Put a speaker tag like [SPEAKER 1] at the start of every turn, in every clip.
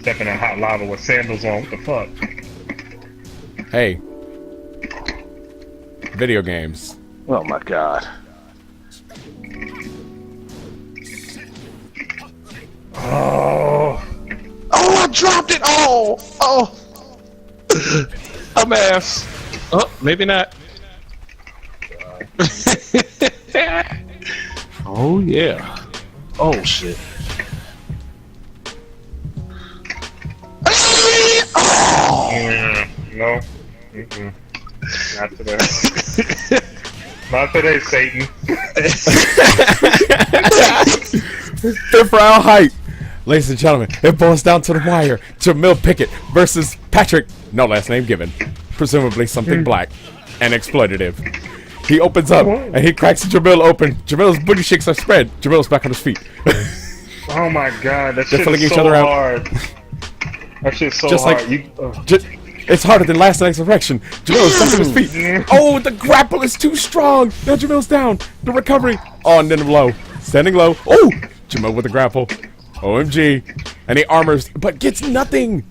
[SPEAKER 1] stepping in hot lava with sandals on. What the fuck?
[SPEAKER 2] Hey. Video games.
[SPEAKER 3] Oh my god.
[SPEAKER 1] Oh.
[SPEAKER 3] Oh, I dropped it! Oh! I'm ass. Oh, maybe not. Oh, yeah. Oh, shit.
[SPEAKER 1] Yeah, no. Mm-mm. Not today. Not today, Satan.
[SPEAKER 2] Fifth round hype. Ladies and gentlemen, it boils down to the wire. Jamil Pickett versus Patrick, no last name given. Presumably something black and exploitative. He opens up and he cracks Jamil open. Jamil's booty cheeks are spread. Jamil's back on his feet.
[SPEAKER 1] Oh my god, that
[SPEAKER 2] They're
[SPEAKER 1] shit
[SPEAKER 2] filling
[SPEAKER 1] is
[SPEAKER 2] each
[SPEAKER 1] so
[SPEAKER 2] other out.
[SPEAKER 1] hard. That shit's so
[SPEAKER 2] Just
[SPEAKER 1] hard.
[SPEAKER 2] like- It's harder than Last Night's Erection. Jamil's back on his feet. Oh, the grapple is too strong. Now Jamil's down. The recovery. Oh, and then low. Standing low. Oh, Jamil with the grapple. OMG. And he armors, but gets nothing.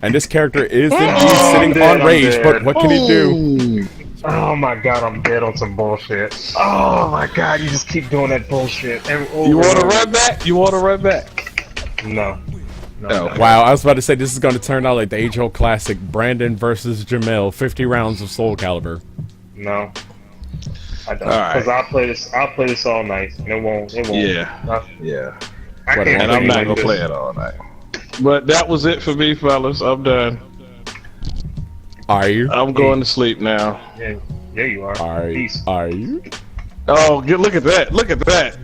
[SPEAKER 2] And this character is indeed sitting on rage, but what can he do?
[SPEAKER 1] Oh my god, I'm dead on some bullshit. Oh my god, you just keep doing that bullshit.
[SPEAKER 3] You want to run back? You want to run back?
[SPEAKER 1] No.
[SPEAKER 3] No.
[SPEAKER 2] Wow, I was about to say this is going to turn out like the age-old classic Brandon versus Jamil, 50 rounds of Soul Calibur.
[SPEAKER 1] No. I don't.
[SPEAKER 3] All right.
[SPEAKER 1] Because I'll play this all night. And it won't.
[SPEAKER 3] Yeah. Yeah.
[SPEAKER 1] I can't
[SPEAKER 3] And
[SPEAKER 1] play
[SPEAKER 3] I'm not
[SPEAKER 1] like
[SPEAKER 3] gonna
[SPEAKER 1] this.
[SPEAKER 3] play it all night. But that was it for me, fellas. I'm done.
[SPEAKER 2] Are you?
[SPEAKER 3] I'm going to sleep now.
[SPEAKER 1] Yeah, you are. Peace.
[SPEAKER 2] Are you?
[SPEAKER 3] Oh, look at that! Look at that!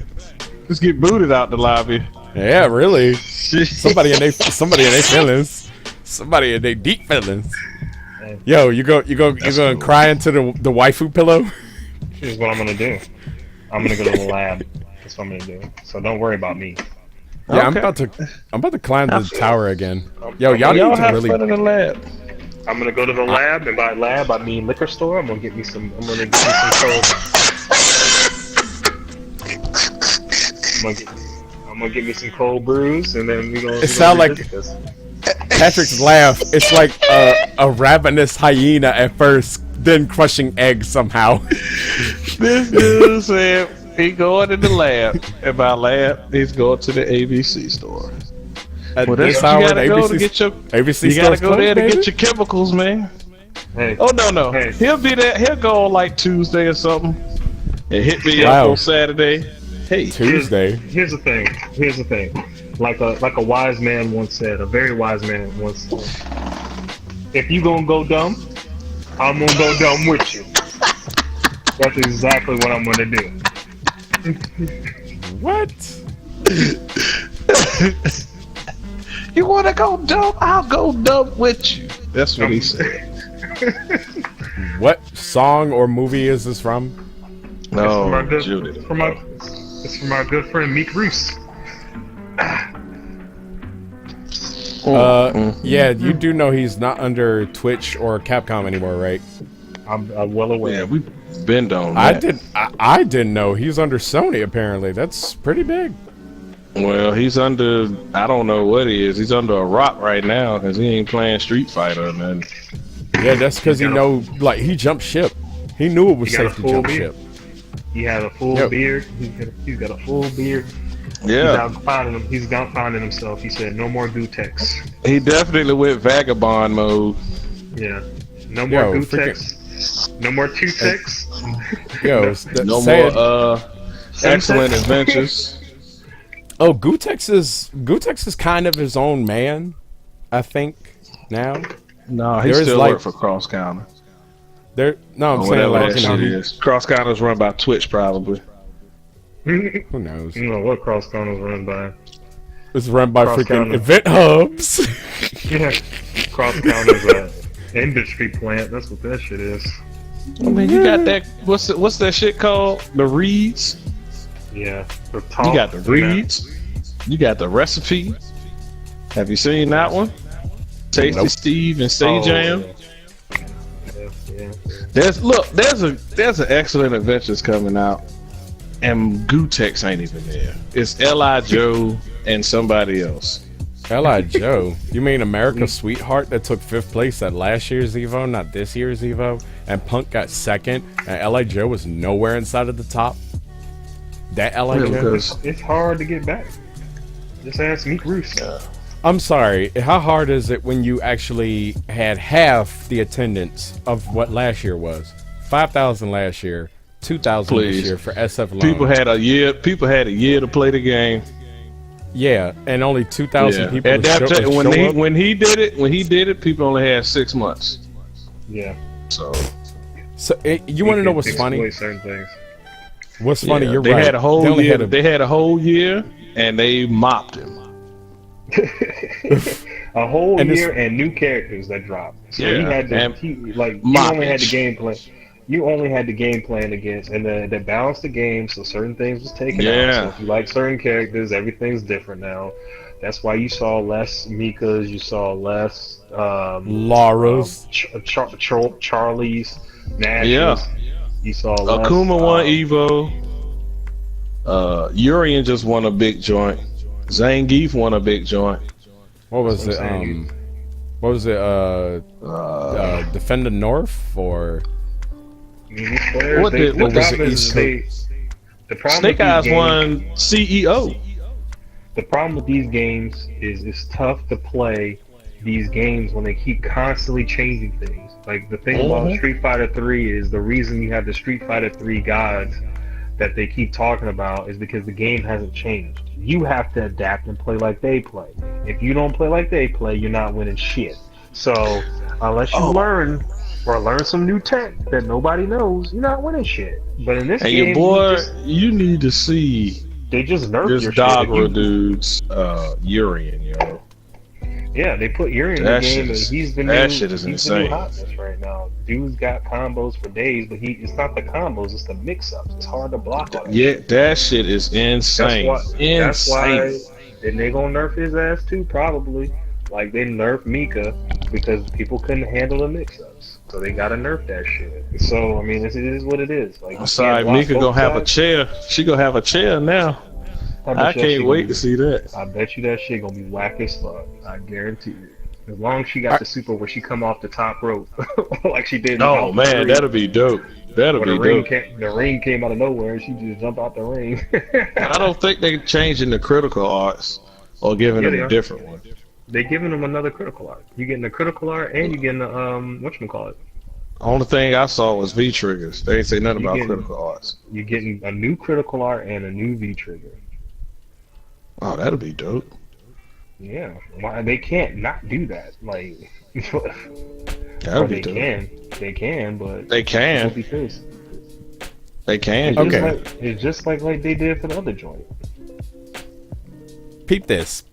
[SPEAKER 3] Just get booted out the lobby.
[SPEAKER 2] Yeah, really. Somebody in their feelings. Somebody in their deep feelings. Yo, you gonna cry into the waifu pillow?
[SPEAKER 1] Here's what I'm gonna do. I'm gonna go to the lab. That's what I'm gonna do. So don't worry about me.
[SPEAKER 2] Yeah,
[SPEAKER 3] Okay.
[SPEAKER 2] I'm about to climb the tower again. Yo, y'all
[SPEAKER 3] Y'all
[SPEAKER 2] need to
[SPEAKER 3] have
[SPEAKER 2] really.
[SPEAKER 3] fun in the lab.
[SPEAKER 1] I'm gonna go to the lab, and by lab I mean liquor store. I'm gonna get me some. I'm gonna get me some cold. I'm gonna get me some cold brews, and then we gonna.
[SPEAKER 2] It sound like Patrick's laugh. It's like a ravenous hyena at first, then crushing eggs somehow.
[SPEAKER 3] This dude said he going in the lab, and by lab he's going to the ABC store.
[SPEAKER 2] At
[SPEAKER 3] Well,
[SPEAKER 2] this
[SPEAKER 3] that's
[SPEAKER 2] hour,
[SPEAKER 3] you gotta
[SPEAKER 2] the
[SPEAKER 3] go
[SPEAKER 2] ABC
[SPEAKER 3] to get your.
[SPEAKER 2] ABC
[SPEAKER 3] You gotta
[SPEAKER 2] store's
[SPEAKER 3] go there
[SPEAKER 2] closed,
[SPEAKER 3] to
[SPEAKER 2] baby?
[SPEAKER 3] get your chemicals, man.
[SPEAKER 1] Hey.
[SPEAKER 3] Oh no.
[SPEAKER 1] Hey.
[SPEAKER 3] He'll be there. He'll go on like Tuesday or something, and hit me
[SPEAKER 2] Wow.
[SPEAKER 3] up on Saturday. Hey,
[SPEAKER 2] Tuesday.
[SPEAKER 1] Here's the thing. Here's the thing. Like a wise man once said, a very wise man once said, if you gonna go dumb, I'm gonna go dumb with you. That's exactly what I'm gonna do.
[SPEAKER 2] What?
[SPEAKER 3] you wanna go dumb? I'll go dumb with you. That's what he said.
[SPEAKER 2] What song or movie is this from?
[SPEAKER 3] No,
[SPEAKER 1] It's from our good friend Meek Roos.
[SPEAKER 2] Yeah, you do know he's not under Twitch or Capcom anymore, right?
[SPEAKER 1] I'm well aware.
[SPEAKER 3] Yeah, we've been on
[SPEAKER 2] I
[SPEAKER 3] that.
[SPEAKER 2] didn't know he's under Sony. Apparently, that's pretty big.
[SPEAKER 3] Well, he's under, I don't know what he is. He's under a rock right now because he ain't playing Street Fighter or nothing.
[SPEAKER 2] Yeah, that's because like he jumped ship. He knew it was
[SPEAKER 1] He got a
[SPEAKER 2] safe to
[SPEAKER 1] full
[SPEAKER 2] jump
[SPEAKER 1] beard.
[SPEAKER 2] ship.
[SPEAKER 1] He has a full
[SPEAKER 2] Yep.
[SPEAKER 1] beard. He's got a full beard.
[SPEAKER 3] Yeah,
[SPEAKER 1] He's out finding himself. He said, "No more Gootecks."
[SPEAKER 3] he definitely went vagabond mode.
[SPEAKER 1] Yeah. No more
[SPEAKER 2] Yo,
[SPEAKER 1] Gootecks. No more Two-Techs.
[SPEAKER 2] Yo,
[SPEAKER 3] No
[SPEAKER 2] say
[SPEAKER 3] more
[SPEAKER 2] it.
[SPEAKER 3] excellent adventures.
[SPEAKER 2] Oh, Gootecks is kind of his own man, I think. Now
[SPEAKER 3] No, he
[SPEAKER 2] There is
[SPEAKER 3] still
[SPEAKER 2] like-
[SPEAKER 3] work for Cross Counter.
[SPEAKER 2] I'm saying
[SPEAKER 3] Whatever
[SPEAKER 2] like
[SPEAKER 3] that
[SPEAKER 2] you know,
[SPEAKER 3] shit is. Cross Counter's run by Twitch probably.
[SPEAKER 2] who knows?
[SPEAKER 1] You know what Cross Corners run by?
[SPEAKER 2] It's run by
[SPEAKER 1] Cross
[SPEAKER 2] freaking
[SPEAKER 1] Counter.
[SPEAKER 2] event hubs.
[SPEAKER 1] Yeah. Cross Counters an industry plant. That's what that shit is.
[SPEAKER 3] I mean, you got that. What's that shit called? The reads.
[SPEAKER 1] Yeah. The talk,
[SPEAKER 3] You got the reads. You got the recipe. Have you seen that one? Tasty
[SPEAKER 2] Nope.
[SPEAKER 3] Steve and Stay Jam.
[SPEAKER 1] Yeah.
[SPEAKER 3] There's an excellent adventures coming out, and Gootecks ain't even there. It's Li Joe and somebody else.
[SPEAKER 2] L.I. Joe. You mean America's Sweetheart that took 5th place at last year's Evo, not this year's Evo? And Punk got 2nd, and L.I. Joe was nowhere inside of the top? That L.I. Joe?
[SPEAKER 1] It's hard to get back. Just ask Meek Roos.
[SPEAKER 2] I'm sorry, how hard is it when you actually had half the attendance of what last year was? 5,000 last year, 2,000 this year for SF alone.
[SPEAKER 3] People had a year to play the game.
[SPEAKER 2] Yeah, and only 2,000 people.
[SPEAKER 3] At that time, when he did it, people only had 6 months.
[SPEAKER 1] Yeah.
[SPEAKER 3] So
[SPEAKER 2] you want to know what's funny?
[SPEAKER 1] Certain things.
[SPEAKER 2] What's funny? You're
[SPEAKER 3] they
[SPEAKER 2] right.
[SPEAKER 3] Had a whole year. They had a whole year, and they mopped him.
[SPEAKER 1] A whole year and new characters that dropped. So you had to you only had the game plan. You only had the game plan against, and they balanced the game, so certain things was taken out. So if you like certain characters, everything's different now. That's why you saw less Mikas, you saw less
[SPEAKER 2] Laura's,
[SPEAKER 1] Charlie's, Nash's.
[SPEAKER 3] Yeah.
[SPEAKER 1] You saw less,
[SPEAKER 3] Akuma won Evo. Urian just won a big joint. Zangief won a big joint.
[SPEAKER 2] What was it? What was it? Defender North or?
[SPEAKER 3] Snake Eyes won CEO.
[SPEAKER 1] The problem with these games is it's tough to play these games when they keep constantly changing things. Like the thing about Street Fighter 3 is the reason you have the Street Fighter 3 gods that they keep talking about is because the game hasn't changed. You have to adapt and play like they play. If you don't play like they play, you're not winning shit. So unless you learn some new tech that nobody knows, you're not winning shit. But in this game,
[SPEAKER 3] your boy, you need to see
[SPEAKER 1] they just nerfed
[SPEAKER 3] this Dogma dude's Urian, yo.
[SPEAKER 1] Yeah, they put Urian in the game, and he's the new
[SPEAKER 3] insane.
[SPEAKER 1] hotness right now. Dude's got combos for days, but it's not the combos, it's the mix-ups. It's hard to block on.
[SPEAKER 3] Yeah, that shit is insane.
[SPEAKER 1] That's why and they gonna nerf his ass too, probably. Like they nerfed Mika because people couldn't handle the mix-ups, so they gotta nerf that shit. So I mean, it is what it is. Like
[SPEAKER 3] I'm sorry, Mika gonna have a chair. She gonna have a chair now. I can't wait to see that.
[SPEAKER 1] I bet you that shit gonna be whack as fuck. I guarantee you. As long as she got the super where she come off the top rope like she did.
[SPEAKER 3] Oh man, that'll be dope. That'll be dope.
[SPEAKER 1] The ring came out of nowhere and she just jumped out the ring.
[SPEAKER 3] I don't think they're changing the critical arts or giving them a different one.
[SPEAKER 1] They're giving them another critical art. You're getting the critical art and you're getting the whatchamacallit.
[SPEAKER 3] Only thing I saw was V triggers. They ain't say nothing about critical arts.
[SPEAKER 1] You're getting a new critical art and a new V trigger.
[SPEAKER 3] Oh, that'll be dope.
[SPEAKER 1] Yeah, why they can't not do that? Like,
[SPEAKER 3] that'll be dope.
[SPEAKER 1] They can, but
[SPEAKER 3] they can. They can.
[SPEAKER 2] Okay.
[SPEAKER 1] It's just like they did for the other joint.
[SPEAKER 2] Peep this.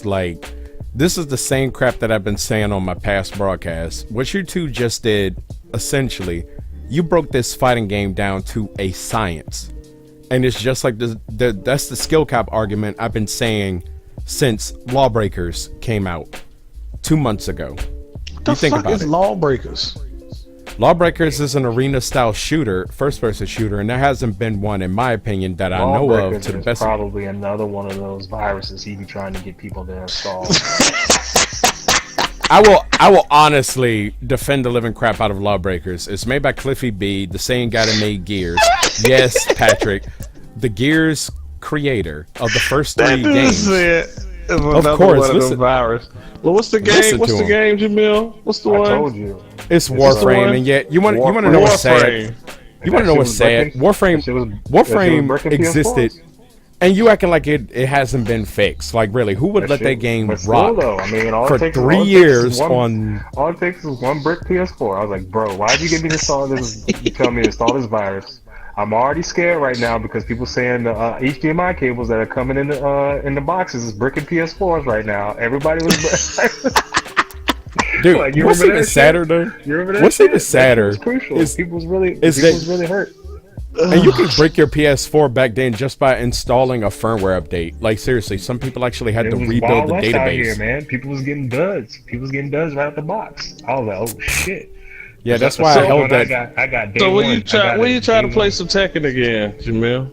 [SPEAKER 2] Like, this is the same crap that I've been saying on my past broadcasts. What you two just did, essentially, you broke this fighting game down to a science. And it's just like that's the skill cap argument I've been saying since Lawbreakers came out 2 months ago.
[SPEAKER 3] What the fuck is Lawbreakers?
[SPEAKER 2] Lawbreakers is an arena-style shooter, first-person shooter, and there hasn't been one, in my opinion, that I know of to the best.
[SPEAKER 1] Probably another one of those viruses he be trying to get people to install.
[SPEAKER 2] I will honestly defend the living crap out of Lawbreakers. It's made by Cliffy B, the same guy that made Gears. Yes, Patrick, the Gears creator of the first 3 games.
[SPEAKER 3] Of course, listen. Virus. Well, what's the game? What's the game, Jamil? What's the one? I
[SPEAKER 1] told you.
[SPEAKER 2] It's Warframe, and yet you want to know what's sad? You want to know what's sad? Warframe existed. And you acting like it hasn't been fixed. Like, really, who would let that game rock for 3 years on...
[SPEAKER 1] All it takes is one brick PS4. I was like, bro, why'd you get me to install this? You tell me to install this virus. I'm already scared right now because people saying the HDMI cables that are coming in the boxes is bricking PS4s right now. Everybody was...
[SPEAKER 2] Dude, like, what's even sadder, though? What's even sadder is
[SPEAKER 1] people was really hurt.
[SPEAKER 2] And you can break your PS4 back then just by installing a firmware update. Like, seriously, some people actually had to rebuild the database. Out here,
[SPEAKER 1] man. People was getting duds. People was getting duds right out the box. I was like, oh shit.
[SPEAKER 2] Yeah, that's why I held that.
[SPEAKER 1] I got
[SPEAKER 3] so when you try to play some Tekken again, Jamil?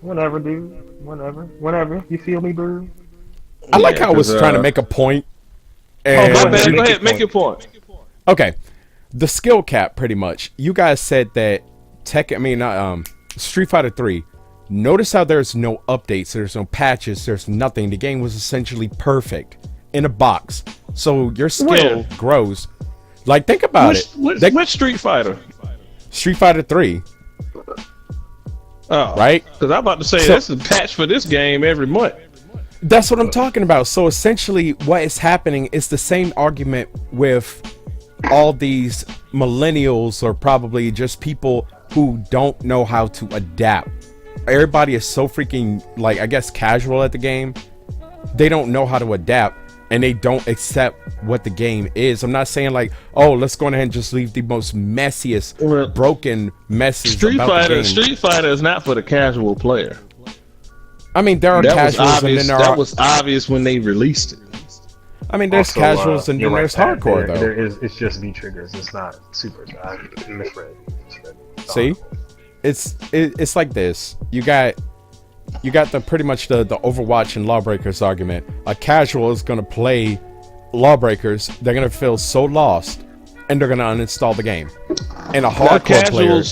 [SPEAKER 1] Whatever, dude. Whenever. You feel me, bro?
[SPEAKER 2] I like how I was trying to make a point. And
[SPEAKER 3] my bad. Go ahead, make your point.
[SPEAKER 2] Okay, the skill cap, pretty much. You guys said that Street Fighter 3. Notice how there's no updates, there's no patches, there's nothing. The game was essentially perfect in a box. So your skill grows. Like, think about it.
[SPEAKER 3] Which Street Fighter?
[SPEAKER 2] Street Fighter 3.
[SPEAKER 3] Oh,
[SPEAKER 2] right?
[SPEAKER 3] Because I'm about to say this is a patch for this game every month.
[SPEAKER 2] That's what I'm talking about. So essentially what is happening is the same argument with all these millennials, or probably just people who don't know how to adapt. Everybody is so freaking, like, I guess, casual at the game. They don't know how to adapt, and they don't accept what the game is. I'm not saying like, oh, let's go ahead and just leave the most messiest, broken messes about the game.
[SPEAKER 3] Street Fighter is not for the casual player.
[SPEAKER 2] I mean, there are casuals, and then
[SPEAKER 3] that was obvious when they released it.
[SPEAKER 2] I mean, there's casuals, and then there's hardcore, though.
[SPEAKER 1] It's just V triggers. It's not super. I misread.
[SPEAKER 2] See, it's like this. You got the pretty much the Overwatch and Lawbreakers argument. A casual is gonna play Lawbreakers. They're gonna feel so lost, and they're gonna uninstall the game. And a hardcore player,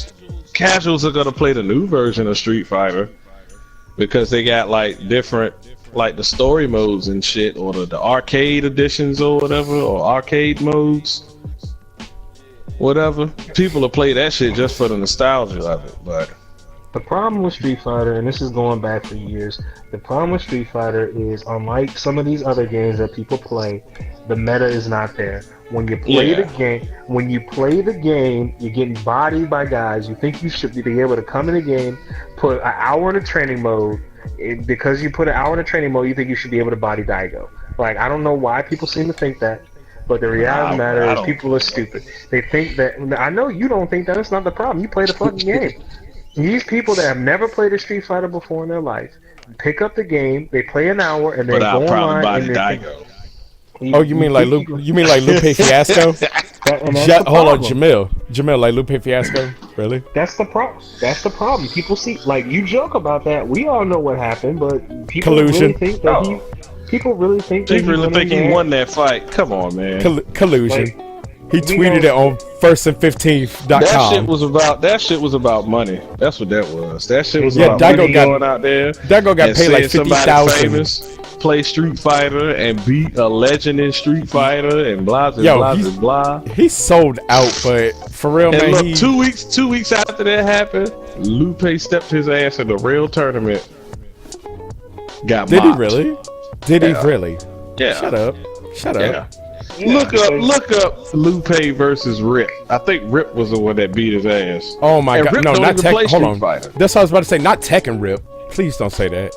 [SPEAKER 3] casuals are gonna play the new version of Street Fighter. Because they got like different, like the story modes and shit, or the arcade editions or whatever, or arcade modes, whatever. People will play that shit just for the nostalgia of it. But
[SPEAKER 1] the problem with Street Fighter, and this is going back for years, the problem with Street Fighter is, unlike some of these other games that people play, the meta is not there. When you play the game, you're getting bodied by guys. You think you should be able to come in the game, put an hour in a training mode. Because you put an hour in a training mode, you think you should be able to body Daigo. Like, I don't know why people seem to think that, but the reality of the matter is people are stupid. They think that. I know you don't think that. It's not the problem. You play the fucking game. These people that have never played a Street Fighter before in their life pick up the game, they play an hour, and then go online and
[SPEAKER 3] Daigo.
[SPEAKER 2] Oh, you mean like Lupe Fiasco? Hold on, Jamil, like Lupe Fiasco? Really?
[SPEAKER 1] That's the problem. That's the problem. People see, like, you joke about that. We all know what happened, but people
[SPEAKER 2] collusion.
[SPEAKER 1] Really think that people really think that
[SPEAKER 3] he won that fight. Come on, man.
[SPEAKER 2] Collusion. He tweeted it on firstand15.com.
[SPEAKER 3] That shit was about money. That's what that was. That shit was about money going out there.
[SPEAKER 2] Daigo got paid like $50,000.
[SPEAKER 3] Play Street Fighter and beat a legend in Street Fighter and blah blah.
[SPEAKER 2] He sold out, but for real,
[SPEAKER 3] and
[SPEAKER 2] man.
[SPEAKER 3] Look, 2 weeks after that happened, Lupe stepped his ass in the real tournament. Did
[SPEAKER 2] he really? Did he really?
[SPEAKER 3] Yeah.
[SPEAKER 2] Shut up.
[SPEAKER 3] Yeah. Look up Lupe versus Rip. I think Rip was the one that beat his ass.
[SPEAKER 2] Oh my god!
[SPEAKER 3] Rip
[SPEAKER 2] no, not Tekken. Hold on.
[SPEAKER 3] Fighter.
[SPEAKER 2] That's what I was about to say. Not Tekken Rip. Please don't say that.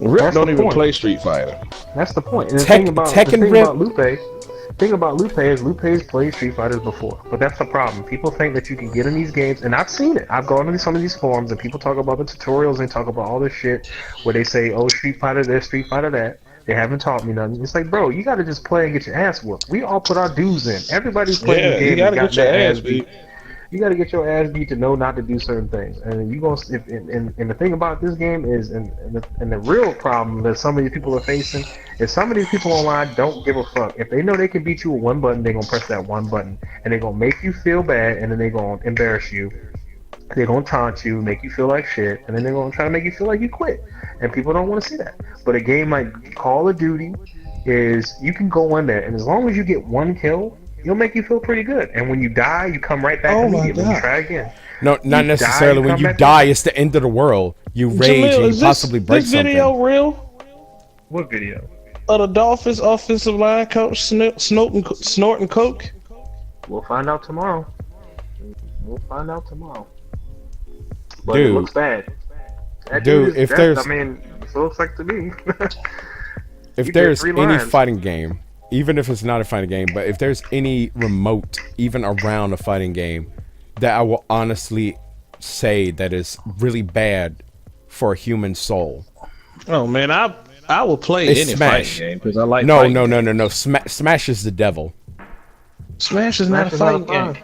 [SPEAKER 3] Rip don't even play Street Fighter.
[SPEAKER 1] That's the point. And the thing about Lupe is Lupe's played Street Fighters before. But that's the problem. People think that you can get in these games, and I've seen it. I've gone into some of these forums, and people talk about the tutorials and talk about all this shit where they say, oh, Street Fighter this, Street Fighter that. They haven't taught me nothing. It's like, bro, you gotta just play and get your ass whooped. We all put our dues in. Everybody's playing the game.
[SPEAKER 3] You gotta get your ass beat.
[SPEAKER 1] You gotta get your ass beat to know not to do certain things. And you gonna and the thing about this game is, and the real problem that some of these people are facing is some of these people online don't give a fuck. If they know they can beat you with one button, they're gonna press that one button, and they're gonna make you feel bad, and then they're gonna embarrass you. They're gonna taunt you, make you feel like shit, and then they're gonna try to make you feel like you quit. And people don't want to see that. But a game like Call of Duty is, you can go in there, and as long as you get one kill, it'll make you feel pretty good. And when you die, you come right back immediately. You try again.
[SPEAKER 2] No, not necessarily. When you die, it's the end of the world. You rage and you possibly break something.
[SPEAKER 3] Is this video real?
[SPEAKER 1] What video?
[SPEAKER 3] Of the Dolphins offensive line coach snorting coke?
[SPEAKER 1] We'll find out tomorrow. But it looks bad.
[SPEAKER 2] If
[SPEAKER 1] it looks like to me.
[SPEAKER 2] If there's any fighting game, even if it's not a fighting game, but if there's any remote, even around a fighting game, that I will honestly say that is really bad for a human soul.
[SPEAKER 3] Oh man, I will play any fighting game because I like.
[SPEAKER 2] No. Smash is the devil.
[SPEAKER 3] Smash is not a fighting game.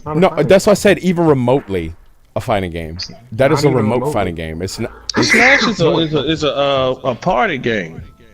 [SPEAKER 2] No, that's why I said even remotely a fighting game. That is a remote fighting game. It's not.
[SPEAKER 3] Smash is a party game.